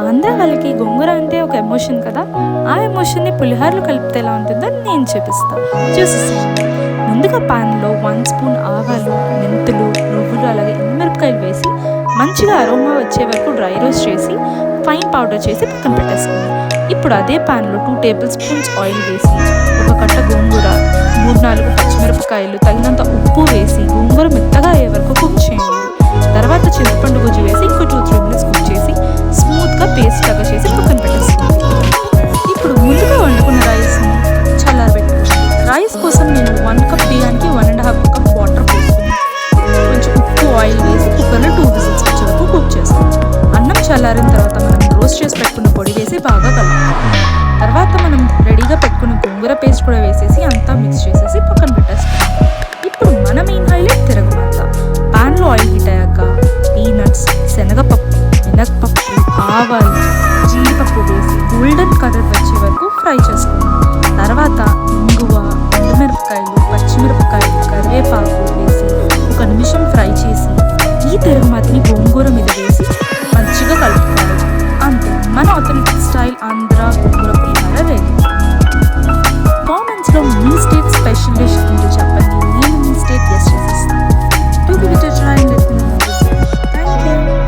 ఆంధ్ర వాళ్ళకి గోంగూర అంటే ఒక ఎమోషన్ కదా. ఆ ఎమోషన్ని పులిహోరలో కలిపితే ఎలా ఉంటుందో నేను చూపిస్తాను, చూసేసాను. ముందుగా పాన్లో 1 స్పూన్ ఆవాలు, మెంతులు, నువ్వులు అలాగే ఎండుమిరపకాయలు వేసి మంచిగా అరోమా వచ్చే వరకు డ్రై రోస్ట్ చేసి ఫైన్ పౌడర్ చేసి పక్కన పెట్టేసుకుంది. ఇప్పుడు అదే పాన్లో 2 టేబుల్ స్పూన్స్ ఆయిల్ వేసి ఒక కట్ట గోంగూర, 3-4 పచ్చిమిరపకాయలు, తగినంత ఉప్పు వేసి గోంగూర మెత్తగా అయ్యే వరకు కుక్ చేయండి. తర్వాత చింతపండు గుజ్జు వేసి ఇంకో 2-3 మినిట్స్ కుక్ చేసి స్మూత్గా పేస్ట్ లాగా చేసి పక్కన పెట్టేసుకోండి. ఇప్పుడు ముందుగా వండుకున్న రైస్ని చల్లారబెట్టుకోండి. రైస్ కోసం నేను 1 కప్ బియ్యానికి 1.5 కప్ వాటర్ పోసుకుని కొంచెం ఉప్పు, ఆయిల్ వేసి కుక్కర్లో 2 విజిల్స్ వచ్చే వరకు కుక్ చేసుకోండి. అన్నం చల్లారిన తర్వాత మనం రోస్ట్ చేసి పెట్టుకున్న పొడి వేసి బాగా కలుపుకోవాలి. తర్వాత మనం రెడీగా పెట్టుకున్న గోంగూర పేస్ట్ కూడా వేసేసి అంతా మిక్స్ చేసేసి పక్కన పెట్టేసుకోండి. ఇప్పుడు మన మెయిన్ హైలైట్ తిరగమాత. పాన్లో ఆయిల్ హీట్ అయ్యాక పీనట్స్, శనగపప్పు, మినప్పప్పు, ఆవాలు, జీడిపప్పు వేసి గోల్డెన్ కలర్ వచ్చే వరకు ఫ్రై చేసుకోండి. తర్వాత ఇంగువ,